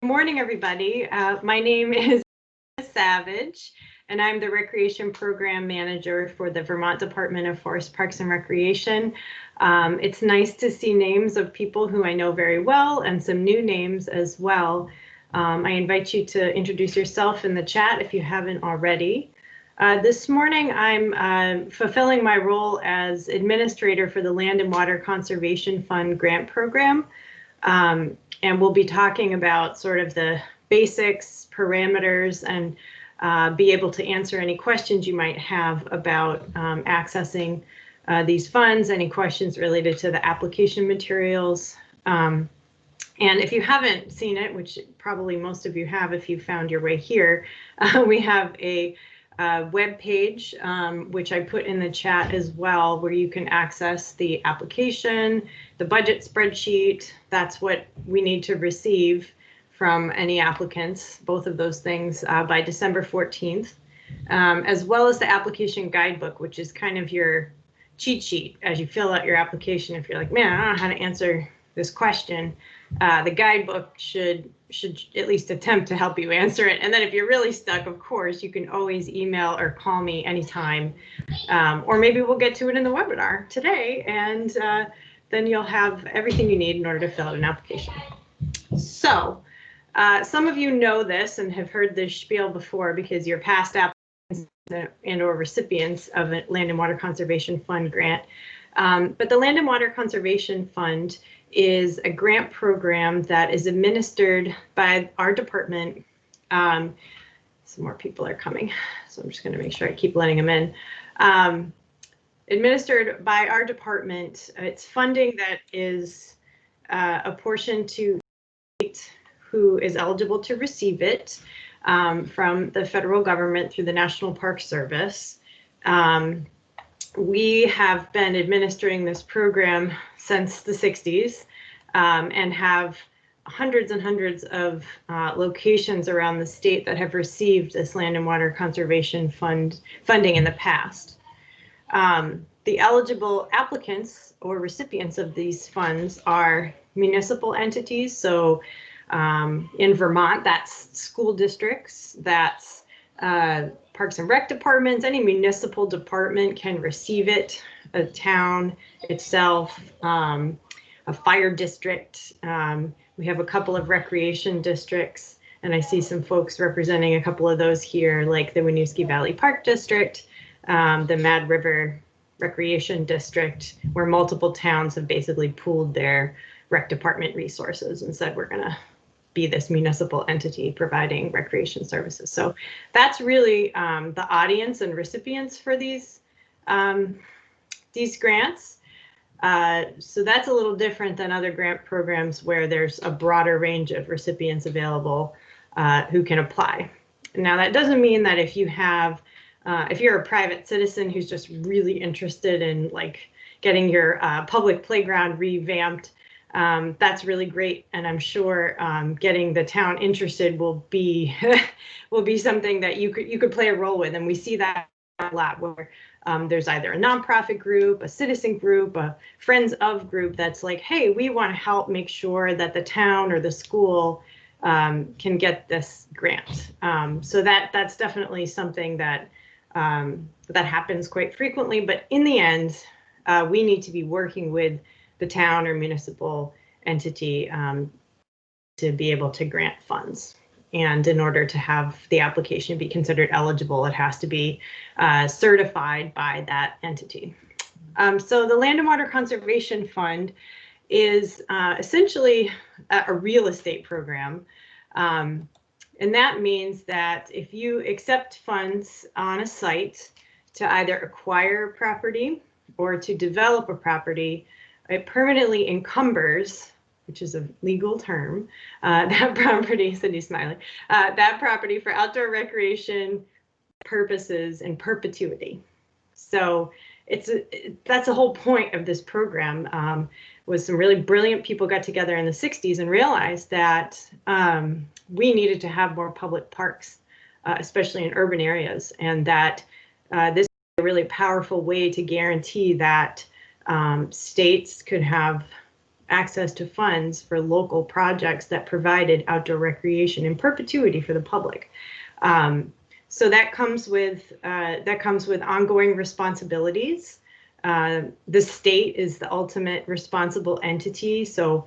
Good morning, everybody. My name is Savage, and I'm the Recreation Program Manager for the Vermont Department of Forest Parks and Recreation. It's nice to see names of people who I know very well and some new names as well. I invite you to introduce yourself in the chat if you haven't already. This morning, I'm fulfilling my role as administrator for the Land and Water Conservation Fund grant program. And we'll be talking about sort of the basics, parameters, and be able to answer any questions you might have about accessing these funds, any questions related to the application materials. And if you haven't seen it, which probably most of you have if you found your way here, we have a web page, which I put in the chat as well, where you can access the application, the budget spreadsheet. That's what we need to receive from any applicants, both of those things by December 14th, as well as the application guidebook, which is kind of your cheat sheet as you fill out your application. If you're like, man, I don't know how to answer this question, the guidebook should at least attempt to help you answer it. And then if you're really stuck, of course, you can always email or call me anytime. Or maybe we'll get to it in the webinar today, and then you'll have everything you need in order to fill out an application. So some of you know this and have heard this spiel before because you're past applicants and or recipients of a Land and Water Conservation Fund grant. But the Land and Water Conservation Fund is a grant program that is administered by our department. Some more people are coming, so I'm just going to make sure I keep letting them in. Administered by our department, it's funding that is apportioned to state who is eligible to receive it from the federal government through the National Park Service. We have been administering this program since the 60s and have hundreds and hundreds of locations around the state that have received this Land and Water Conservation funding in the past. The eligible applicants or recipients of these funds are municipal entities. So in Vermont, that's school districts, that's Parks and Rec departments, any municipal department can receive it, a town itself, a fire district. We have a couple of recreation districts, and I see some folks representing a couple of those here, like the Winooski Valley Park District, the Mad River Recreation District, where multiple towns have basically pooled their rec department resources and said, we're gonna be this municipal entity providing recreation services. So that's really the audience and recipients for these grants. So that's a little different than other grant programs where there's a broader range of recipients available who can apply. Now that doesn't mean that if you have, if you're a private citizen who's just really interested in like getting your public playground revamped, that's really great, and I'm sure getting the town interested will be something that you could play a role with, and we see that a lot where there's either a nonprofit group, a citizen group, a friends of group that's like, hey, we want to help make sure that the town or the school can get this grant. So that's definitely something that that happens quite frequently, but in the end, we need to be working with the town or municipal entity to be able to grant funds. And in order to have the application be considered eligible, it has to be certified by that entity. So the Land and Water Conservation Fund is essentially a real estate program. And that means that if you accept funds on a site to either acquire property or to develop a property, it permanently encumbers, which is a legal term, that property, Cindy's smiling, that property for outdoor recreation purposes in perpetuity. So that's the whole point of this program. Was some really brilliant people got together in the 60s and realized that we needed to have more public parks, especially in urban areas, and that this is a really powerful way to guarantee that states could have access to funds for local projects that provided outdoor recreation in perpetuity for the public. So that comes with ongoing responsibilities. The state is the ultimate responsible entity. So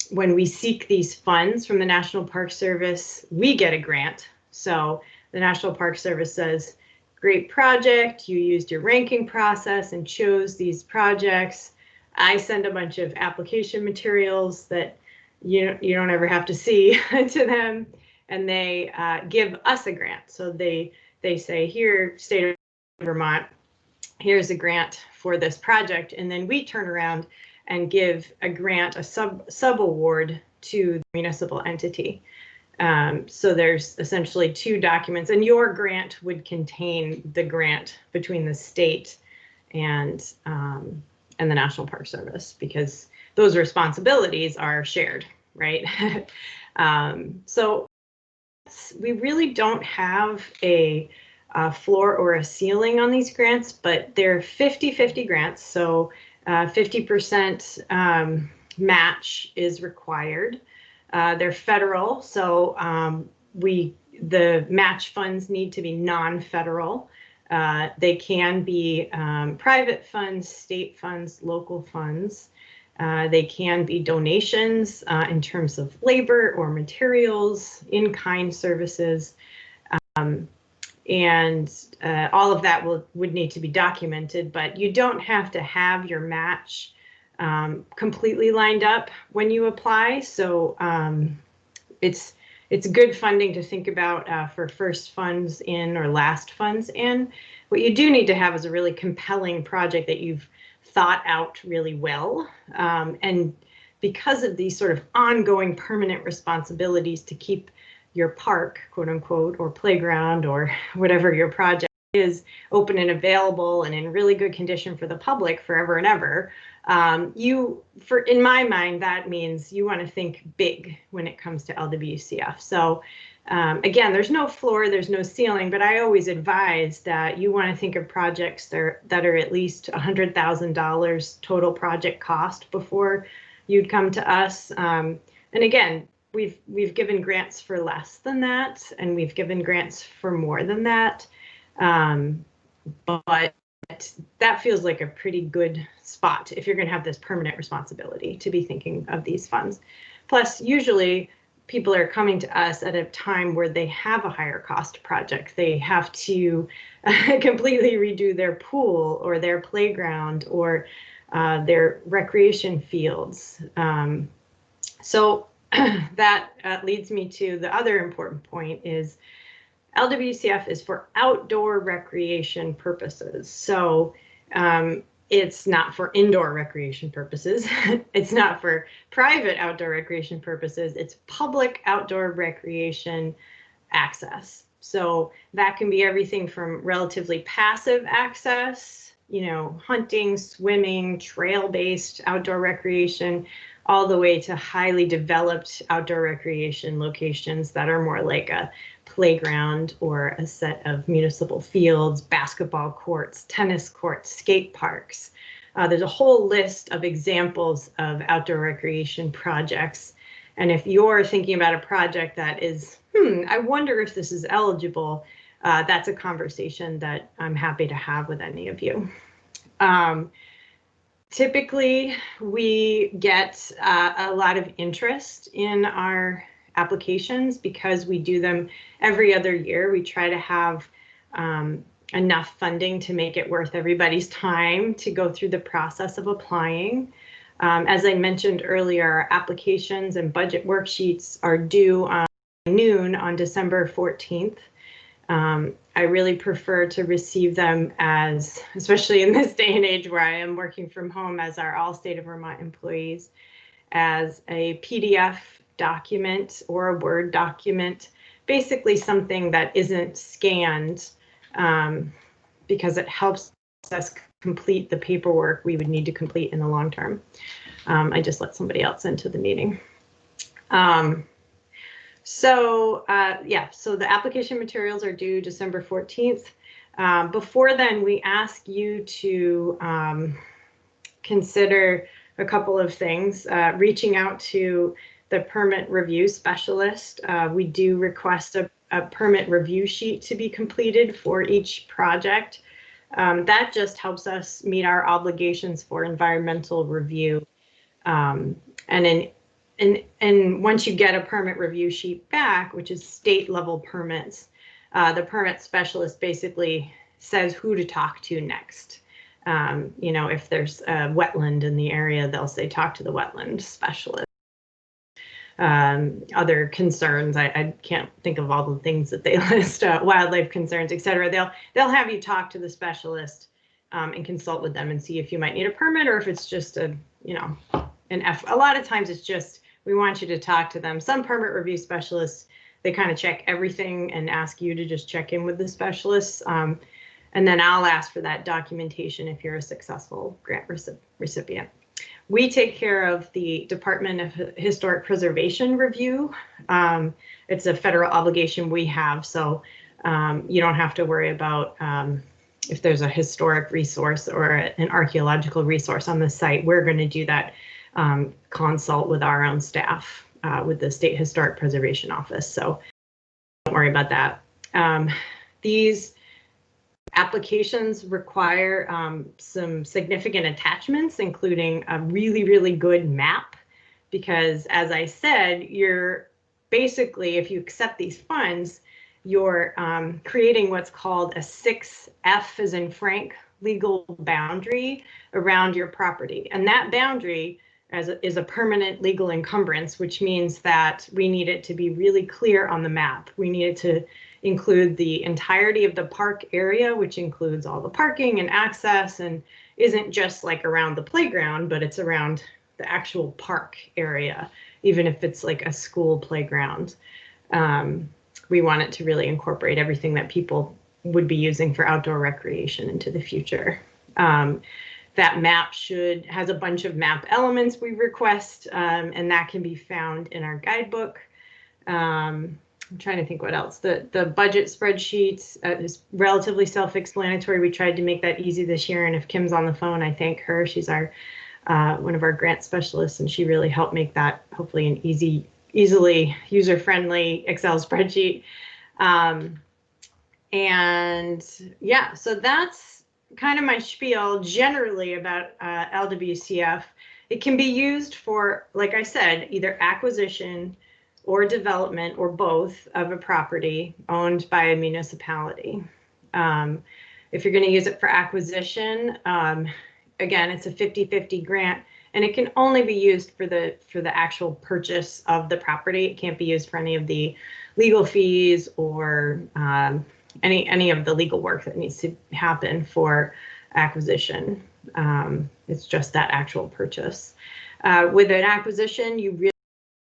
when we seek these funds from the National Park Service, we get a grant. So the National Park Service says, great project, you used your ranking process and chose these projects. I send a bunch of application materials that you don't ever have to see to them, and they give us a grant. So they say, here, state of Vermont, here's a grant for this project, and then we turn around and give a grant, a sub award to the municipal entity. So there's essentially two documents, and your grant would contain the grant between the state and the National Park Service, because those responsibilities are shared, right? So we really don't have a floor or a ceiling on these grants, but they're 50-50 grants. So 50% match is required. They're federal, so the match funds need to be non-federal. They can be private funds, state funds, local funds. They can be donations in terms of labor or materials, in-kind services, and all of that would need to be documented, but you don't have to have your match completely lined up when you apply. So it's good funding to think about for first funds in or last funds in. What you do need to have is a really compelling project that you've thought out really well. And because of these sort of ongoing permanent responsibilities to keep your park, quote unquote, or playground or whatever your project is, open and available and in really good condition for the public forever and ever, in my mind, that means you want to think big when it comes to LWCF. So again, there's no floor, there's no ceiling, but I always advise that you want to think of projects that are at least $100,000 total project cost before you'd come to us. And again, we've given grants for less than that, and we've given grants for more than that. But that feels like a pretty good spot if you're going to have this permanent responsibility to be thinking of these funds. Plus, usually people are coming to us at a time where they have a higher cost project. They have to completely redo their pool or their playground or their recreation fields. So that leads me to the other important point is LWCF is for outdoor recreation purposes. So it's not for indoor recreation purposes. It's not for private outdoor recreation purposes. It's public outdoor recreation access. So that can be everything from relatively passive access, hunting, swimming, trail-based outdoor recreation, all the way to highly developed outdoor recreation locations that are more like a playground or a set of municipal fields, basketball courts, tennis courts, skate parks. There's a whole list of examples of outdoor recreation projects. And if you're thinking about a project that is, I wonder if this is eligible, that's a conversation that I'm happy to have with any of you. Typically, we get a lot of interest in our applications because we do them every other year. We try to have enough funding to make it worth everybody's time to go through the process of applying. As I mentioned earlier, our applications and budget worksheets are due on noon on December 14th. I really prefer to receive them as, especially in this day and age where I am working from home as our all state of Vermont employees, as a PDF document or a Word document, basically something that isn't scanned, because it helps us complete the paperwork we would need to complete in the long term. I just let somebody else into the meeting. So the application materials are due December 14th. Before then, we ask you to consider a couple of things. Reaching out to the permit review specialist. We do request a permit review sheet to be completed for each project. That just helps us meet our obligations for environmental review. And once you get a permit review sheet back, which is state level permits, the permit specialist basically says who to talk to next. You know, if there's a wetland in the area, they'll say talk to the wetland specialist. Other concerns, I can't think of all the things that they list, wildlife concerns, etc. They'll have you talk to the specialist and consult with them and see if you might need a permit or if it's just a, you know, a lot of times it's just, we want you to talk to them. Some permit review specialists, they kind of check everything and ask you to just check in with the specialists. And then I'll ask for that documentation if you're a successful grant recipient. We take care of the Department of Historic Preservation review. It's a federal obligation we have, so you don't have to worry about if there's a historic resource or an archaeological resource on the site. We're going to do that consult with our own staff with the State Historic Preservation Office, so don't worry about that. These applications require some significant attachments, including a really, really good map, because as I said, you're basically, if you accept these funds, you're creating what's called a 6F as in Frank legal boundary around your property. And that boundary is a permanent legal encumbrance, which means that we need it to be really clear on the map. We need it to include the entirety of the park area, which includes all the parking and access, and isn't just like around the playground, but it's around the actual park area, even if it's like a school playground. We want it to really incorporate everything that people would be using for outdoor recreation into the future. That map has a bunch of map elements we request, and that can be found in our guidebook. I'm trying to think what else. The budget spreadsheet is relatively self-explanatory. We tried to make that easy this year, and if Kim's on the phone, I thank her. She's our one of our grant specialists, and she really helped make that hopefully an easily user-friendly Excel spreadsheet. And yeah, so that's kind of my spiel generally about LWCF. It can be used for, like I said, either acquisition or development or both of a property owned by a municipality. If you're going to use it for acquisition, again, it's a 50-50 grant, and it can only be used for the actual purchase of the property. It can't be used for any of the legal fees or any of the legal work that needs to happen for acquisition. It's just that actual purchase. With an acquisition, you really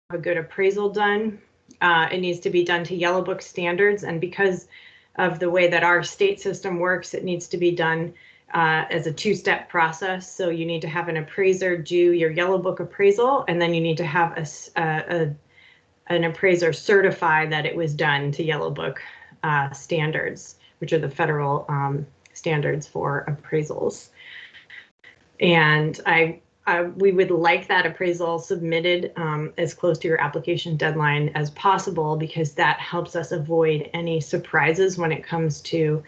have a good appraisal done. It needs to be done to Yellow Book standards, and because of the way that our state system works, it needs to be done as a two-step process. So you need to have an appraiser do your Yellow Book appraisal, and then you need to have an appraiser certify that it was done to Yellow Book standards, which are the federal standards for appraisals. And we would like that appraisal submitted as close to your application deadline as possible, because that helps us avoid any surprises when it comes to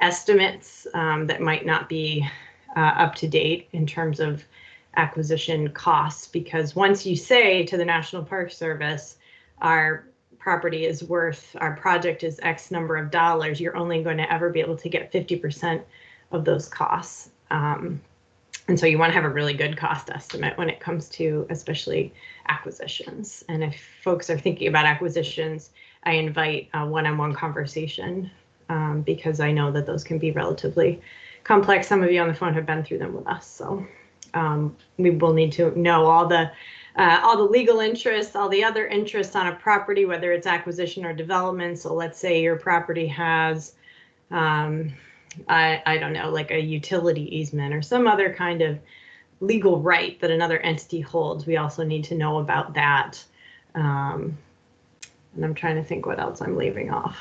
estimates that might not be up to date in terms of acquisition costs. Because once you say to the National Park Service, our property is worth, our project is X number of dollars, you're only going to ever be able to get 50% of those costs. And so you want to have a really good cost estimate when it comes to especially acquisitions. And if folks are thinking about acquisitions, I invite a one-on-one conversation because I know that those can be relatively complex. Some of you on the phone have been through them with us. So we will need to know all the legal interests, all the other interests on a property, whether it's acquisition or development. So let's say your property has, I don't know, like a utility easement or some other kind of legal right that another entity holds. We also need to know about that. And I'm trying to think what else I'm leaving off.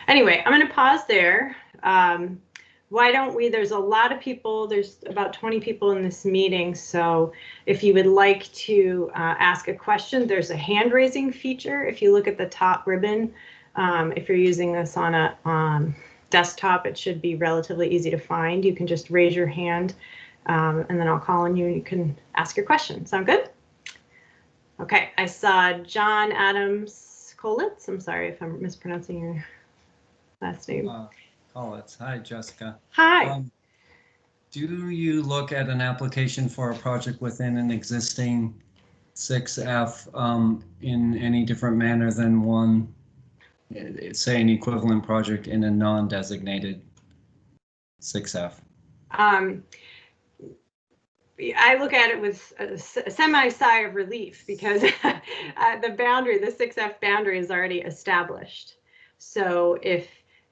Anyway, I'm going to pause there. why don't we, there's a lot of people, there's about 20 people in this meeting, so if you would like to ask a question, there's a hand raising feature. If you look at the top ribbon, if you're using this on a desktop, it should be relatively easy to find. You can just raise your hand and then I'll call on you and you can ask your question. Sound good? Okay, I saw John Adams Kolitz. I'm sorry if I'm mispronouncing your last name. Kolitz. Hi, Jessica. Hi. Do you look at an application for a project within an existing 6F in any different manner than one, say an equivalent project in a non-designated 6F? I look at it with a semi-sigh of relief because the boundary, the 6F boundary is already established. So if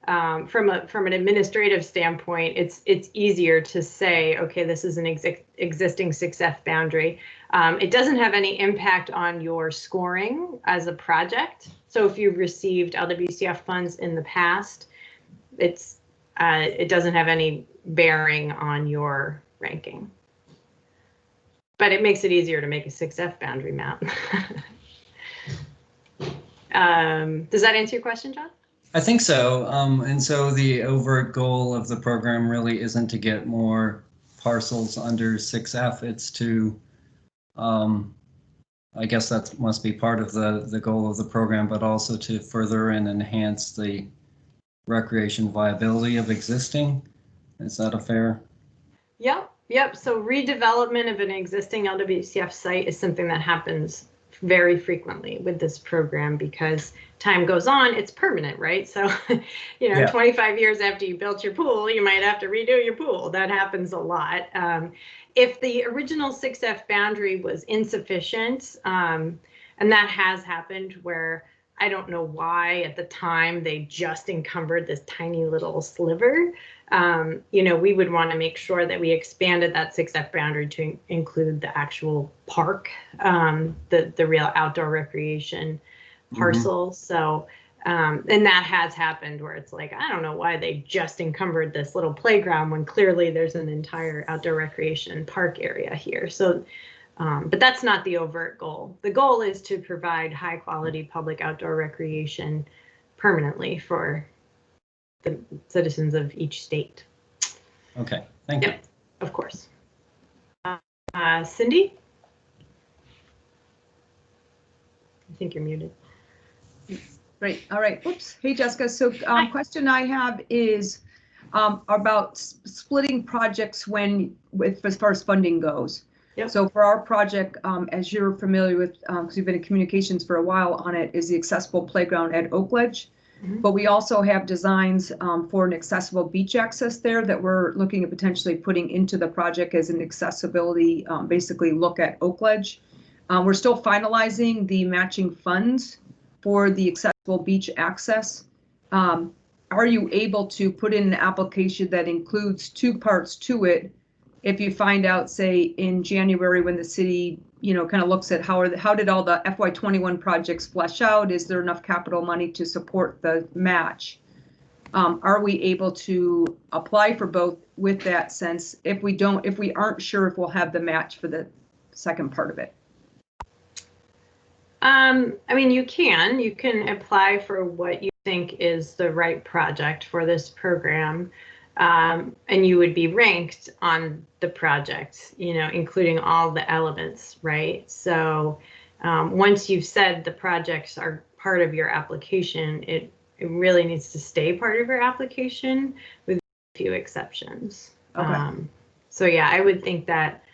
from an administrative standpoint, it's easier to say, okay, this is an existing 6F boundary. It doesn't have any impact on your scoring as a project. So if you've received LWCF funds in the past, it doesn't have any bearing on your ranking. But it makes it easier to make a 6F boundary map. Does that answer your question, John? I think so. And so the overt goal of the program really isn't to get more parcels under 6F. It's to, I guess that must be part of the goal of the program, but also to further and enhance the recreation viability of existing. Is that a fair? Yep. So redevelopment of an existing LWCF site is something that happens very frequently with this program because time goes on, it's permanent, right? So, 25 years after you built your pool, you might have to redo your pool. That happens a lot. If the original 6F boundary was insufficient, and that has happened where I don't know why at the time they just encumbered this tiny little sliver. We would want to make sure that we expanded that 6F boundary to include the actual park, the real outdoor recreation parcel. So, and that has happened where it's like, I don't know why they just encumbered this little playground when clearly there's an entire outdoor recreation park area here. So, but that's not the overt goal. The goal is to provide high quality public outdoor recreation permanently for the citizens of each state. Okay, thank you. Of course. Cindy? I think you're muted. Great. All right. Oops. Hey, Jessica. So question I have is about splitting projects as far as funding goes. Yep. So for our project, as you're familiar with, because you've been in communications for a while on it, is the accessible playground at Oakledge. Mm-hmm. But we also have designs for an accessible beach access there that we're looking at potentially putting into the project as an accessibility, basically look at Oakledge. We're still finalizing the matching funds for the accessible beach access. Are you able to put in an application that includes two parts to it if you find out, say, in January when the city, kind of looks at how did all the FY21 projects flesh out? Is there enough capital money to support the match? Are we able to apply for both with that sense if we aren't sure if we'll have the match for the second part of it? You can apply for what you think is the right project for this program. And you would be ranked on the project, including all the elements, right? So once you've said the projects are part of your application, it really needs to stay part of your application with a few exceptions. Okay. So yeah, I would think that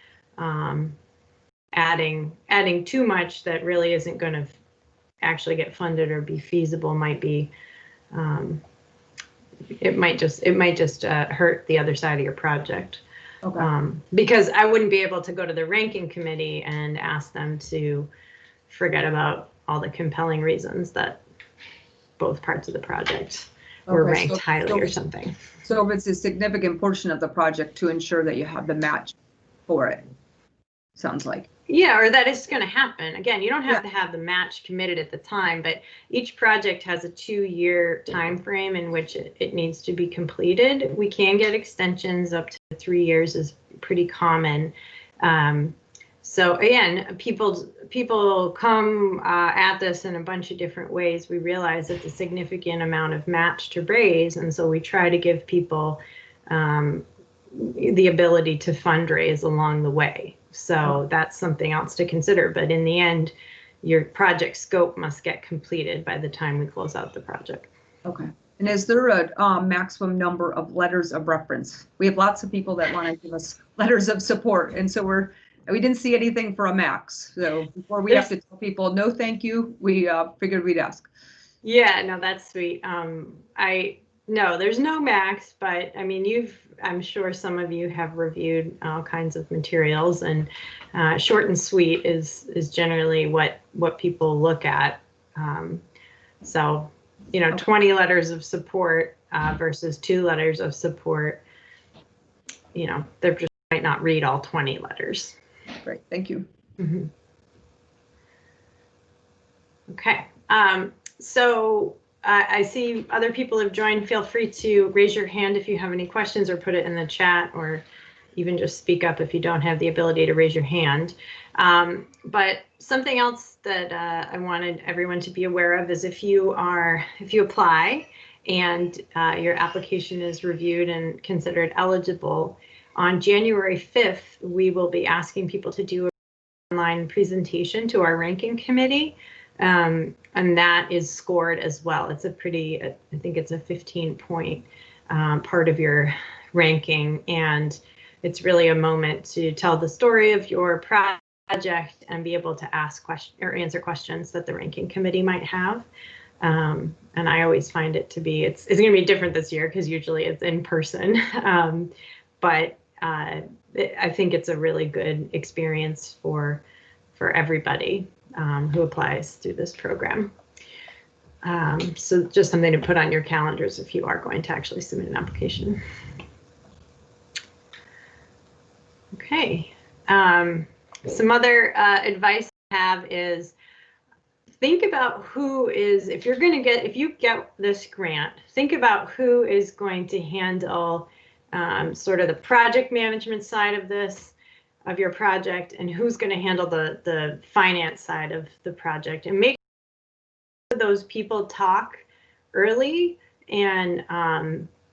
adding too much that really isn't going to actually get funded or be feasible might be it might just hurt the other side of your project. Okay. Because I wouldn't be able to go to the ranking committee and ask them to forget about all the compelling reasons that both parts of the project were ranked highly or something. So if it's a significant portion of the project, to ensure that you have the match for it, sounds like. Yeah, or that it's going to happen. Again, you don't have to have the match committed at the time, but each project has a 2-year time frame in which it needs to be completed. We can get extensions up to 3 years is pretty common. So again, people come at this in a bunch of different ways. We realize it's a significant amount of match to raise, and so we try to give people the ability to fundraise along the way. So that's something else to consider. But in the end, your project scope must get completed by the time we close out the project. Okay. And is there a maximum number of letters of reference? We have lots of people that want to give us letters of support, and so we didn't see anything for a max. So before we have to tell people no, thank you, we figured we'd ask. Yeah, no, that's sweet. No, there's no max, but I mean, I'm sure some of you have reviewed all kinds of materials, and short and sweet is generally what people look at. So, 20 letters of support versus 2 letters of support, they just might not read all 20 letters. Great, thank you. Mm-hmm. Okay, so I see other people have joined. Feel free to raise your hand if you have any questions, or put it in the chat, or even just speak up if you don't have the ability to raise your hand. But something else that I wanted everyone to be aware of is if you apply and your application is reviewed and considered eligible, on January 5th, we will be asking people to do an online presentation to our ranking committee. And that is scored as well. It's I think it's a 15-point part of your ranking. And it's really a moment to tell the story of your project and be able to ask questions or answer questions that the ranking committee might have. And I always find it to be, it's going to be different this year because usually it's in person. But I think it's a really good experience for everybody who applies through this program. So just something to put on your calendars if you are going to actually submit an application. Okay. Some other advice I have is think about if you get this grant, think about who is going to handle sort of the project management side of your project, and who's going to handle the finance side of the project, and make sure those people talk early, and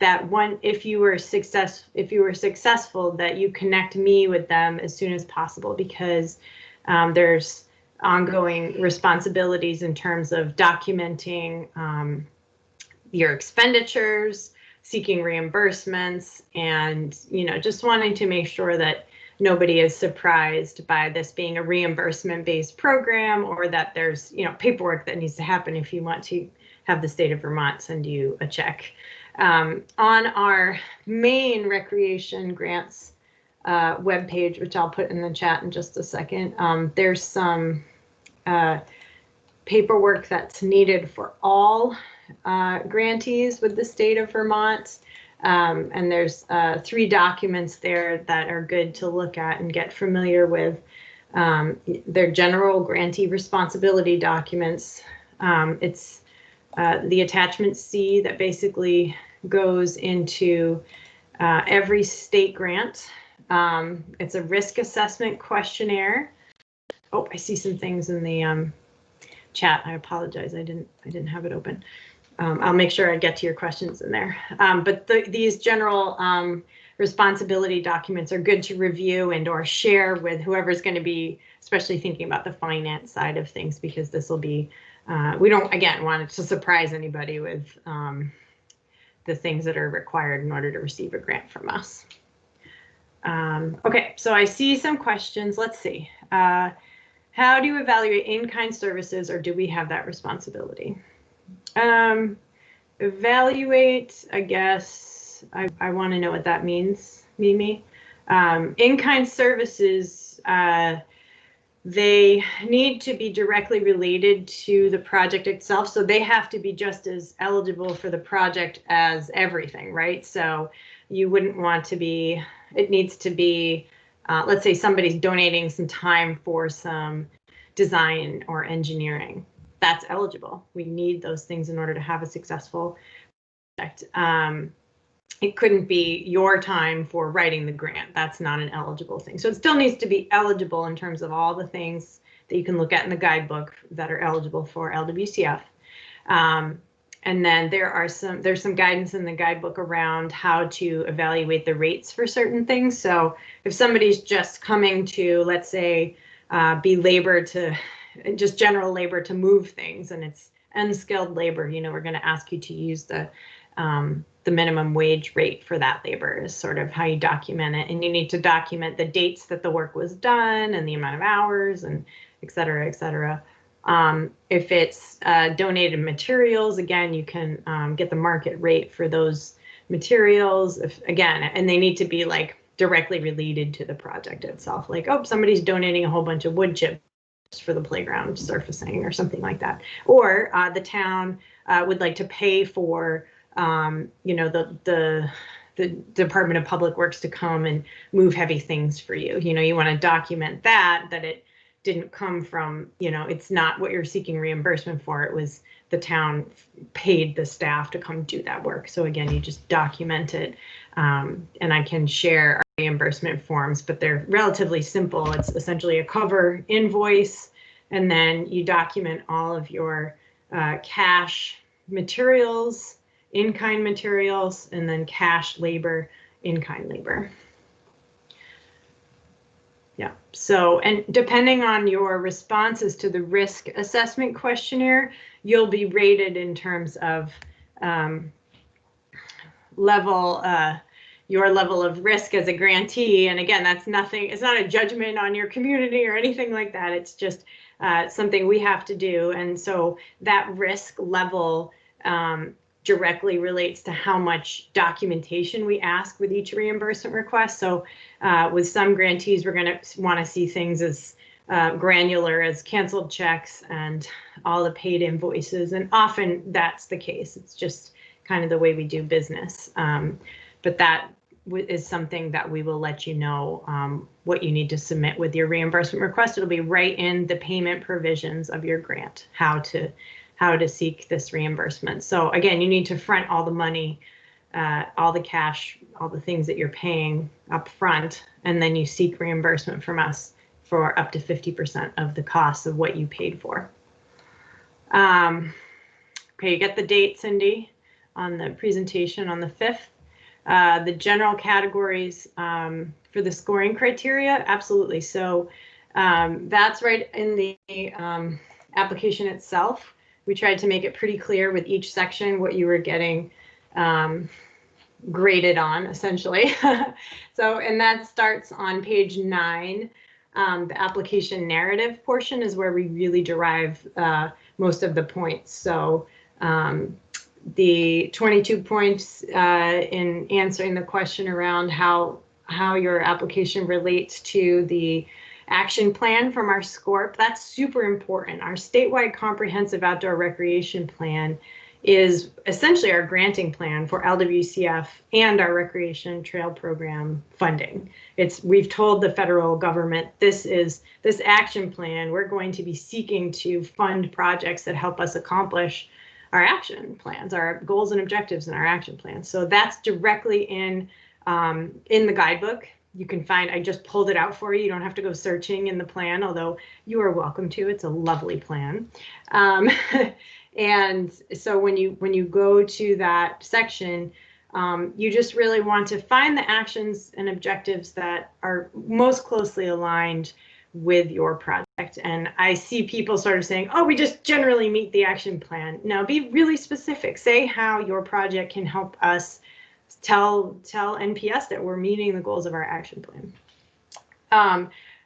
if you were successful, that you connect me with them as soon as possible, because there's ongoing responsibilities in terms of documenting your expenditures, seeking reimbursements, and just wanting to make sure that nobody is surprised by this being a reimbursement-based program, or that there's paperwork that needs to happen if you want to have the state of Vermont send you a check. On our main recreation grants webpage, which I'll put in the chat in just a second, there's some paperwork that's needed for all grantees with the state of Vermont. And there's 3 documents there that are good to look at and get familiar with. They're general grantee responsibility documents. It's the attachment C that basically goes into every state grant. It's a risk assessment questionnaire. Oh, I see some things in the chat. I apologize. I didn't have it open. I'll make sure I get to your questions in there. But these general responsibility documents are good to review and or share with whoever's going to be, especially thinking about the finance side of things, because this will be, we don't, again, want it to surprise anybody with the things that are required in order to receive a grant from us. Okay, so I see some questions. Let's see. How do you evaluate in-kind services, or do we have that responsibility? Evaluate, I guess, I want to know what that means, Mimi. In-kind services, they need to be directly related to the project itself, so they have to be just as eligible for the project as everything, right? So you wouldn't want to be, it needs to be let's say somebody's donating some time for some design or engineering. That's eligible. We need those things in order to have a successful project. It couldn't be your time for writing the grant. That's not an eligible thing. So it still needs to be eligible in terms of all the things that you can look at in the guidebook that are eligible for LWCF. And then there's some guidance in the guidebook around how to evaluate the rates for certain things. So if somebody's just coming to, let's say, be labor to, just general labor to move things, and it's unskilled labor, you know, we're going to ask you to use the minimum wage rate for that labor is sort of how you document it. And you need to document the dates that the work was done and the amount of hours and et cetera, et cetera. If it's donated materials, again, you can get the market rate for those materials, and they need to be like directly related to the project itself. Like, oh, somebody's donating a whole bunch of wood chips for the playground surfacing or something like that. Or the town would like to pay for, you know, the Department of Public Works to come and move heavy things for you. You know, you want to document that it didn't come from, you know, it's not what you're seeking reimbursement for. It was the town paid the staff to come do that work. So again, you just document it. And I can share our reimbursement forms, but they're relatively simple. It's essentially a cover invoice, and then you document all of your cash materials, in-kind materials, and then cash labor, in-kind labor. Yeah, so, and depending on your responses to the risk assessment questionnaire, you'll be rated in terms of your level of risk as a grantee. And again, that's nothing, it's not a judgment on your community or anything like that. It's just something we have to do. And so that risk level directly relates to how much documentation we ask with each reimbursement request. So with some grantees, we're going to want to see things as granular as canceled checks and all the paid invoices. And often that's the case. It's just kind of the way we do business. But that is something that we will let you know what you need to submit with your reimbursement request. It'll be right in the payment provisions of your grant, how to seek this reimbursement. So again, you need to front all the money, all the cash, all the things that you're paying up front, and then you seek reimbursement from us for up to 50% of the cost of what you paid for. Okay, you get the date, Cindy, on the presentation on the 5th. The general categories for the scoring criteria, absolutely. So that's right in the application itself. We tried to make it pretty clear with each section what you were getting graded on, essentially. So, and that starts on page 9. The application narrative portion is where we really derive most of the points. So the 22 points in answering the question around how your application relates to the action plan from our SCORP, that's super important. Our statewide comprehensive outdoor recreation plan is essentially our granting plan for LWCF and our recreation trail program funding. We've told the federal government this action plan, we're going to be seeking to fund projects that help us accomplish our action plans, our goals and objectives in our action plans. So that's directly in the guidebook. You can find, I just pulled it out for you. You don't have to go searching in the plan, although you are welcome to. It's a lovely plan. And so when you go to that section, you just really want to find the actions and objectives that are most closely aligned with your project. And I see people sort of saying, oh, we just generally meet the action plan. No, be really specific. Say how your project can help us tell NPS that we're meeting the goals of our action plan.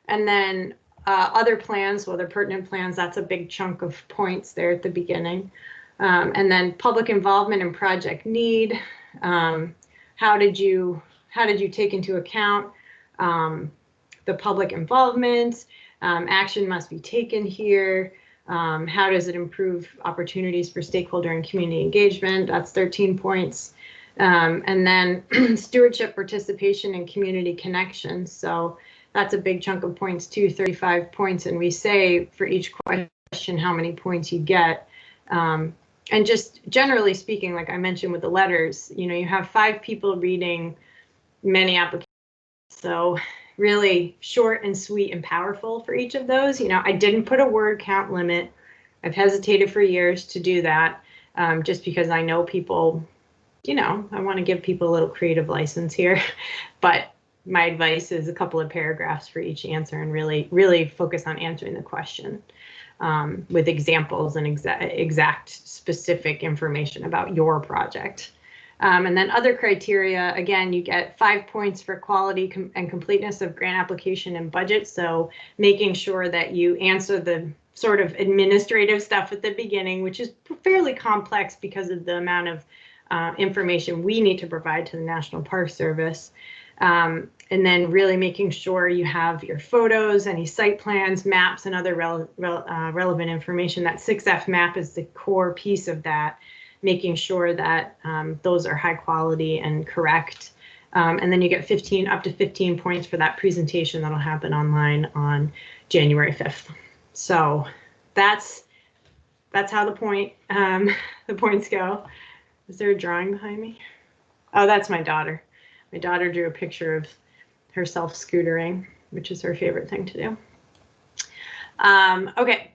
And then other plans, well, they're pertinent plans, that's a big chunk of points there at the beginning. And then public involvement and project need. How did you take into account the public involvement? Action must be taken here. How does it improve opportunities for stakeholder and community engagement? That's 13 points. And then stewardship, participation, and community connection. So that's a big chunk of points too, 35 points. And we say for each question how many points you get. And just generally speaking, like I mentioned with the letters, you have 5 people reading many applications. So really short and sweet and powerful for each of those. I didn't put a word count limit. I've hesitated for years to do that, just because I know people, I want to give people a little creative license here. But my advice is a couple of paragraphs for each answer and really focus on answering the question. With examples and exact specific information about your project. And then other criteria, again, you get 5 points for quality and completeness of grant application and budget. So making sure that you answer the sort of administrative stuff at the beginning, which is fairly complex because of the amount of information we need to provide to the National Park Service. And then really making sure you have your photos, any site plans, maps, and other relevant information. That 6F map is the core piece of that, making sure that those are high quality and correct. And then you get up to 15 points for that presentation that'll happen online on January 5th. So that's how the points go. Is there a drawing behind me? Oh, that's my daughter. My daughter drew a picture of herself scootering, which is her favorite thing to do. Okay,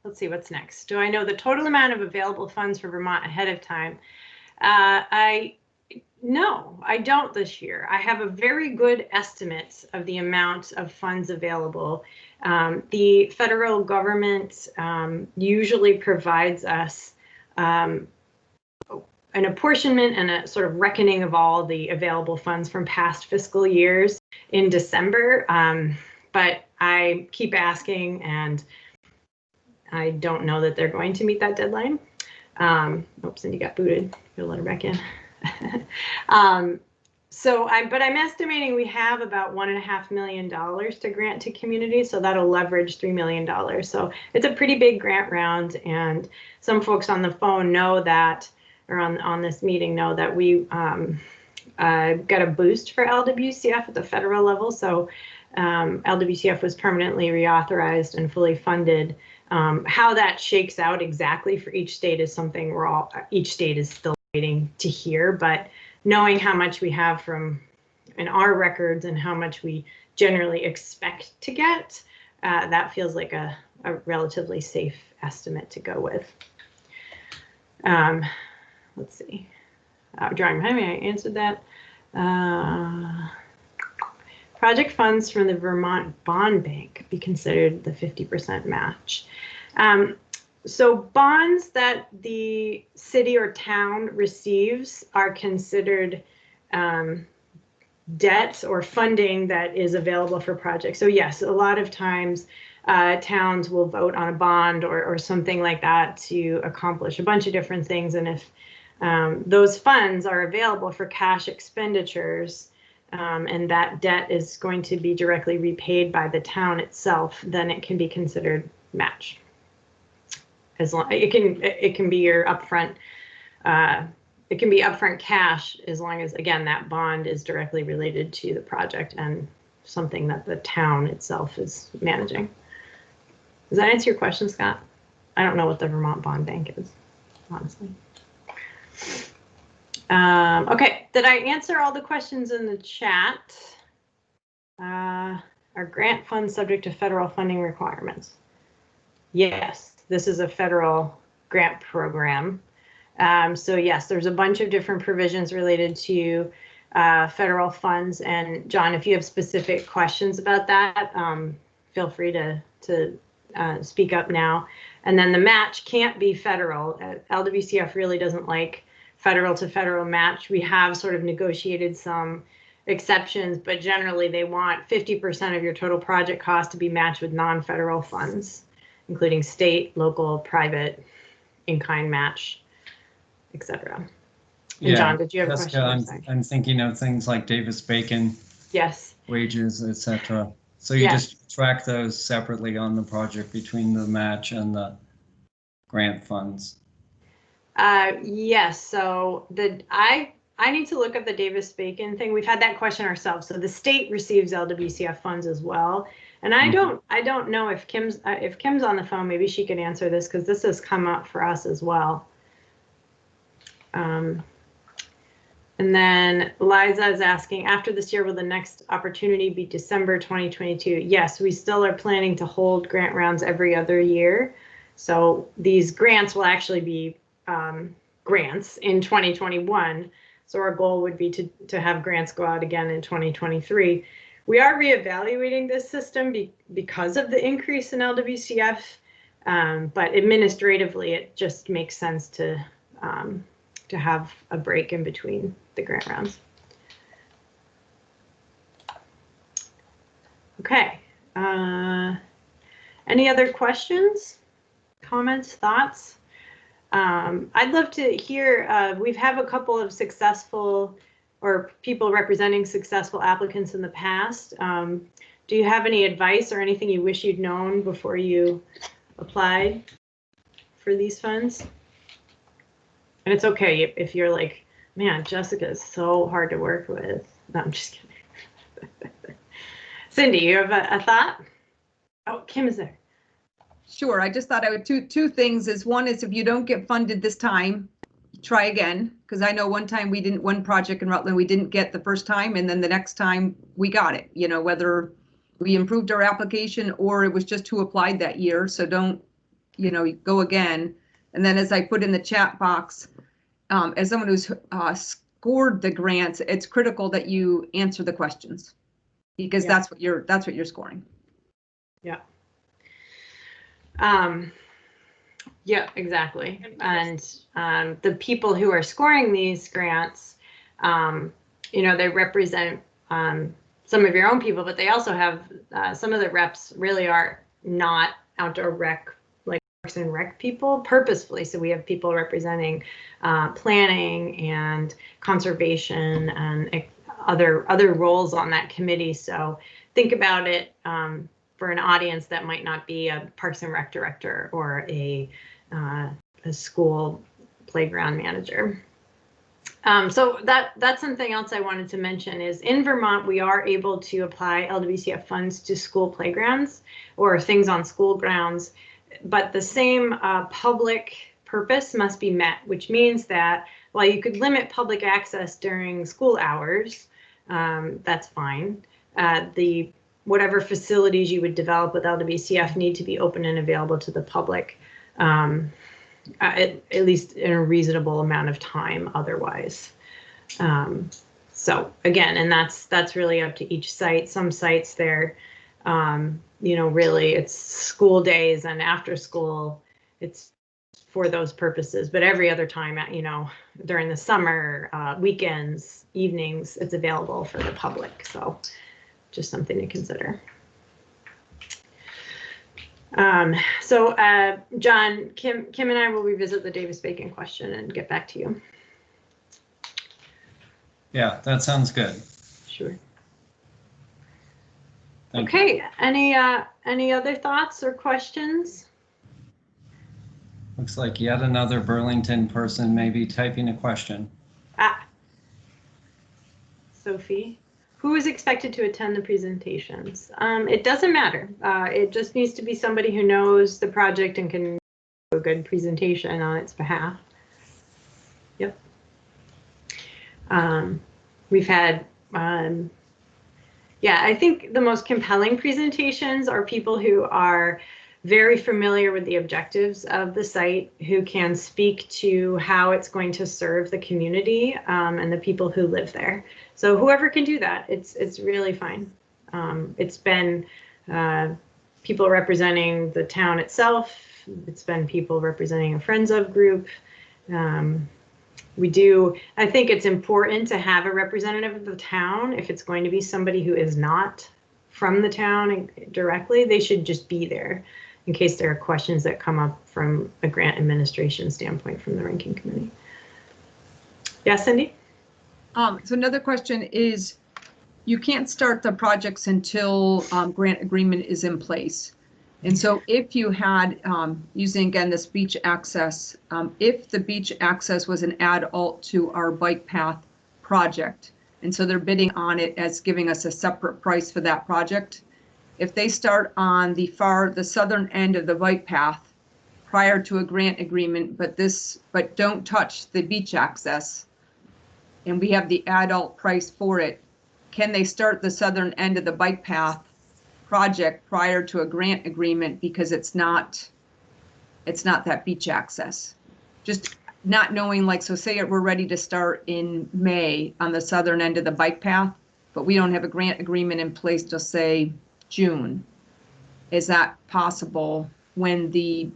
let's see what's next. Do I know the total amount of available funds for Vermont ahead of time? No, I don't this year. I have a very good estimate of the amount of funds available. The federal government usually provides us an apportionment and a sort of reckoning of all the available funds from past fiscal years in December. But I keep asking, and I don't know that they're going to meet that deadline. Oops, Cindy got booted. We'll let her back in. But I'm estimating we have about $1.5 million to grant to communities, so that'll leverage $3 million. So it's a pretty big grant round, and some folks on the phone know that, or on this meeting know that we got a boost for LWCF at the federal level. So LWCF was permanently reauthorized and fully funded. How that shakes out exactly for each state is something each state is still waiting to hear, but knowing how much we have in our records and how much we generally expect to get, that feels like a relatively safe estimate to go with. Let's see. Drawing behind me, I answered that. Project funds from the Vermont Bond Bank be considered the 50% match. So bonds that the city or town receives are considered debt or funding that is available for projects. So yes, a lot of times towns will vote on a bond or something like that to accomplish a bunch of different things. And if those funds are available for cash expenditures, and that debt is going to be directly repaid by the town itself, then it can be considered match. As long it can be your upfront, it can be upfront cash as long as, again, that bond is directly related to the project and something that the town itself is managing. Does that answer your question, Scott? I don't know what the Vermont Bond Bank is, honestly. Okay, did I answer all the questions in the chat? Are grant funds subject to federal funding requirements? Yes, this is a federal grant program. So yes, there's a bunch of different provisions related to federal funds. And John, if you have specific questions about that, feel free to speak up now. And then the match can't be federal. LWCF really doesn't like federal to federal match. We have sort of negotiated some exceptions, but generally they want 50% of your total project cost to be matched with non-federal funds, including state, local, private, in-kind match, etc. Yeah, John, did you have Jessica, a question? I'm thinking of things like Davis-Bacon, yes, wages, etc. So you just track those separately on the project between the match and the grant funds. Yes, so I I need to look up the Davis-Bacon thing. We've had that question ourselves. So the state receives LWCF funds as well. And I don't know if Kim's on the phone, maybe she can answer this because this has come up for us as well. And then Liza is asking, after this year, will the next opportunity be December 2022? Yes, we still are planning to hold grant rounds every other year. So these grants will actually be grants in 2021. So our goal would be to have grants go out again in 2023. We are reevaluating this system because of the increase in LWCF, but administratively, it just makes sense to have a break in between the grant rounds. Okay. Any other questions, comments, thoughts? I'd love to hear, we've had a couple of successful or people representing successful applicants in the past. Do you have any advice or anything you wish you'd known before you applied for these funds? And it's okay if you're like, man, Jessica is so hard to work with. No, I'm just kidding. Cindy, you have a thought? Oh, Kim is there. Sure. I just thought I would two things is one is if you don't get funded this time, try again. Because I know one time one project in Rutland, we didn't get the first time. And then the next time we got it, you know, whether we improved our application or it was just who applied that year. So don't, you know, go again. And then as I put in the chat box, as someone who's scored the grants, it's critical that you answer the questions because that's what you're scoring. Yeah. Yeah, exactly. And the people who are scoring these grants, you know, they represent some of your own people, but they also have some of the reps really are not outdoor rec, like Parks and Rec people purposefully. So we have people representing planning and conservation and other roles on that committee. So think about it. For an audience that might not be a Parks and Rec director or a school playground manager. So that's something else I wanted to mention is in Vermont, we are able to apply LWCF funds to school playgrounds or things on school grounds, but the same public purpose must be met, which means that while you could limit public access during school hours, that's fine. Whatever facilities you would develop with LWCF need to be open and available to the public, at least in a reasonable amount of time otherwise. So again, and that's really up to each site. Some sites there, you know, really it's school days and after school, it's for those purposes, but every other time, you know, during the summer, weekends, evenings, it's available for the public. So just something to consider. So John, Kim and I will revisit the Davis-Bacon question and get back to you. Yeah, that sounds good. Sure. Thank Okay, any other thoughts or questions? Looks like yet another Burlington person may be typing a question. Sophie. Who is expected to attend the presentations? It doesn't matter. It just needs to be somebody who knows the project and can do a good presentation on its behalf. Yep. We've had, yeah, I think the most compelling presentations are people who are very familiar with the objectives of the site, who can speak to how it's going to serve the community and the people who live there. So whoever can do that, it's really fine. It's been people representing the town itself. It's been people representing a Friends of group. I think it's important to have a representative of the town. If it's going to be somebody who is not from the town directly, they should just be there in case there are questions that come up from a grant administration standpoint from the ranking committee. Yeah, Cindy? So another question is, you can't start the projects until grant agreement is in place. And so if you had, using again this beach access, if the beach access was an add-alt to our bike path project. And so they're bidding on it as giving us a separate price for that project. If they start on the southern end of the bike path prior to a grant agreement, but don't touch the beach access, and we have the adult price for it, can they start the southern end of the bike path project prior to a grant agreement because it's not that beach access? Just not knowing, like, so say we're ready to start in May on the southern end of the bike path, but we don't have a grant agreement in place till say June. Is that possible when the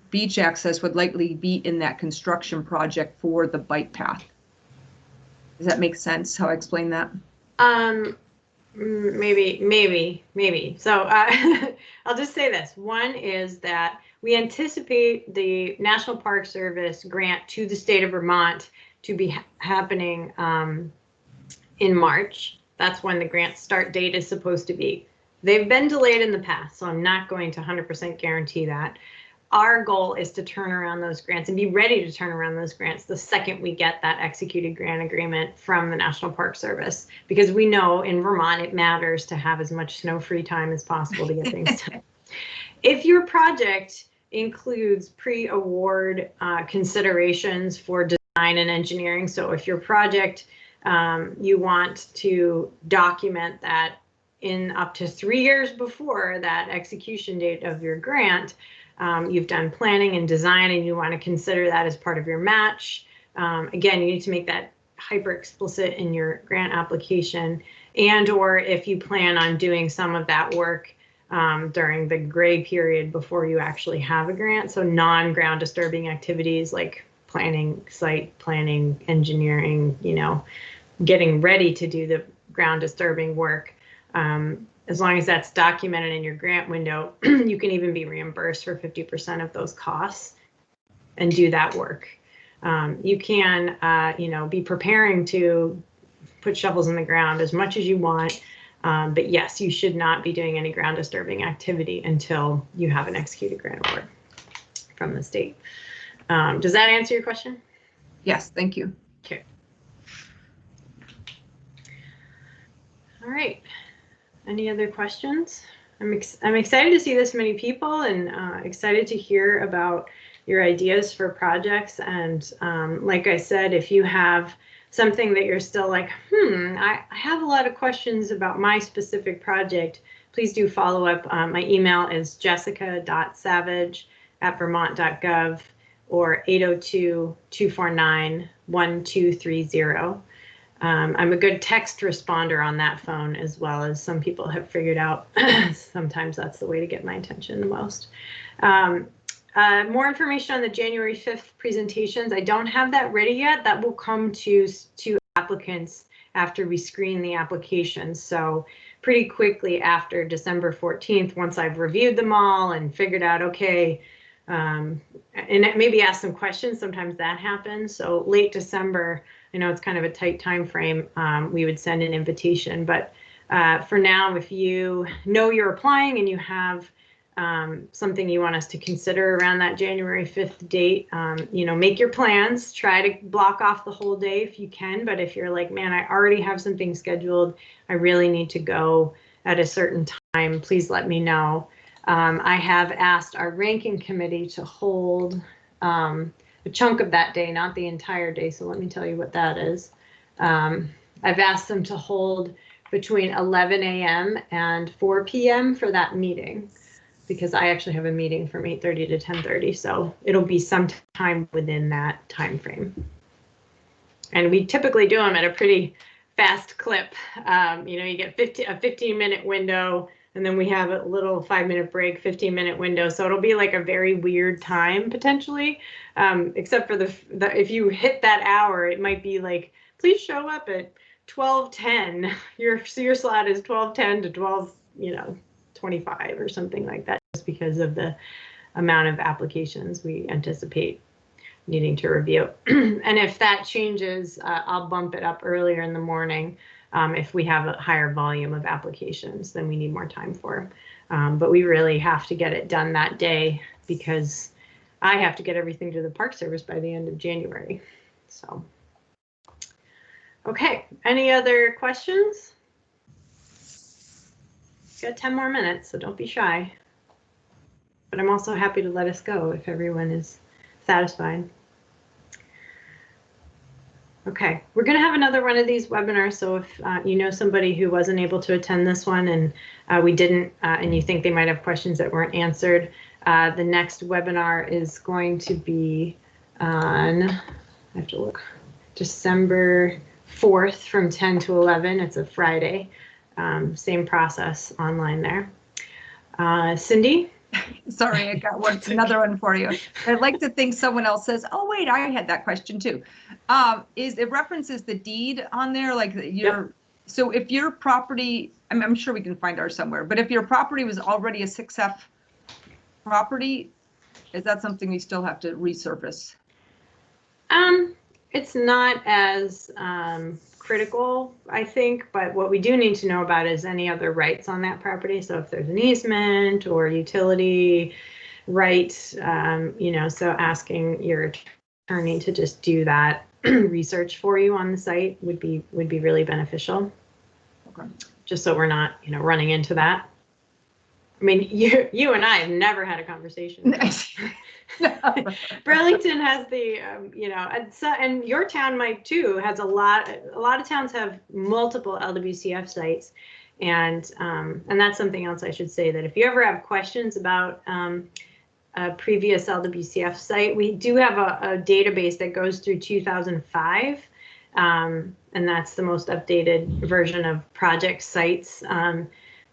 beach access would likely be in that construction project for the bike path? Does that make sense how I explain that? Maybe. So I'll just say this. One is that we anticipate the National Park Service grant to the state of Vermont to be happening in March. That's when the grant start date is supposed to be. They've been delayed in the past, so I'm not going to 100% guarantee that. Our goal is to turn around those grants and be ready to turn around those grants the second we get that executed grant agreement from the National Park Service, because we know in Vermont it matters to have as much snow-free time as possible to get things done. If your project includes pre-award considerations for design and engineering, so if your project you want to document that in up to 3 years before that execution date of your grant, you've done planning and design and you want to consider that as part of your match. Again, you need to make that hyper explicit in your grant application, and or if you plan on doing some of that work during the gray period before you actually have a grant. So non-ground disturbing activities like planning, site planning, engineering, getting ready to do the ground disturbing work. As long as that's documented in your grant window, you can even be reimbursed for 50% of those costs and do that work. You can, be preparing to put shovels in the ground as much as you want, but yes, you should not be doing any ground disturbing activity until you have an executed grant award from the state. Does that answer your question? Yes, thank you. Okay. All right. Any other questions? I'm excited to see this many people and excited to hear about your ideas for projects. And like I said, if you have something that you're still like, I have a lot of questions about my specific project, please do follow up. My email is jessica.savage@vermont.gov or 802-249-1230. I'm a good text responder on that phone, as well as some people have figured out sometimes that's the way to get my attention the most. More information on the January 5th presentations. I don't have that ready yet. That will come to applicants after we screen the applications. So pretty quickly after December 14th, once I've reviewed them all and figured out, okay, and maybe ask some questions. Sometimes that happens. So late December, I know it's kind of a tight time frame, we would send an invitation. But for now, if you know you're applying and you have something you want us to consider around that January 5th date, make your plans. Try to block off the whole day if you can. But if you're like, man, I already have something scheduled, I really need to go at a certain time, please let me know. I have asked our ranking committee to hold a chunk of that day, not the entire day. So let me tell you what that is. I've asked them to hold between 11 a.m. and 4 p.m. for that meeting, because I actually have a meeting from 8:30 to 10:30. So it'll be some time within that time frame. And we typically do them at a pretty fast clip. You get a 15-minute window, and then we have a little 5-minute break, 15-minute window. So it'll be like a very weird time potentially, except for if you hit that hour, it might be like, please show up at 12:10. Your slot is 12:10 to 12:25 or something like that, just because of the amount of applications we anticipate needing to review. And if that changes, I'll bump it up earlier in the morning. If we have a higher volume of applications than we need more time for. But we really have to get it done that day, because I have to get everything to the Park Service by the end of January. So Okay, any other questions? Got 10 more minutes, so don't be shy. But I'm also happy to let us go if everyone is satisfied. Okay, we're going to have another one of these webinars, so if you know somebody who wasn't able to attend this one and we didn't, and you think they might have questions that weren't answered, the next webinar is going to be on, I have to look, December 4th from 10 to 11. It's a Friday. Same process online there. Cindy? Sorry, I got another one for you. I'd like to think someone else says, "Oh wait, I had that question too." It references the deed on there, like your. Yep. So if your property, I'm sure we can find ours somewhere, but if your property was already a 6F property, is that something we still have to resurface? It's not as critical, I think, but what we do need to know about is any other rights on that property. So if there's an easement or utility right, you know, so asking your attorney to just do that research for you on the site would be really beneficial. Okay. Just so we're not, you know, running into that. I mean, you and I have never had a conversation. Burlington has the, you know, and your town might too, has a lot of towns have multiple LWCF sites. And that's something else I should say, that if you ever have questions about a previous LWCF site, we do have a database that goes through 2005. And that's the most updated version of project sites.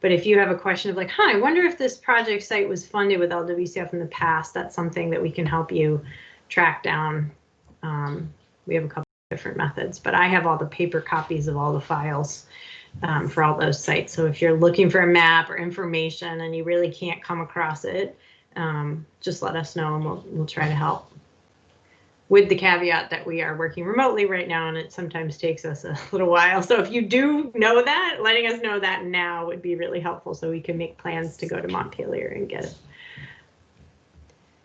But if you have a question of like, I wonder if this project site was funded with LWCF in the past, that's something that we can help you track down. We have a couple of different methods, but I have all the paper copies of all the files for all those sites. So if you're looking for a map or information and you really can't come across it, just let us know and we'll try to help. With the caveat that we are working remotely right now and it sometimes takes us a little while. So if you do know that, letting us know that now would be really helpful so we can make plans to go to Montpelier and get it.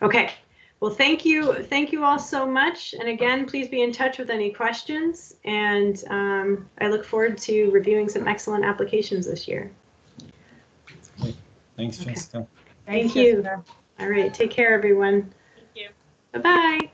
Okay, well, thank you. Thank you all so much. And again, please be in touch with any questions. And I look forward to reviewing some excellent applications this year. Great. Thanks, Jessica. Thank you. All right, take care, everyone. Thank you. Bye-bye.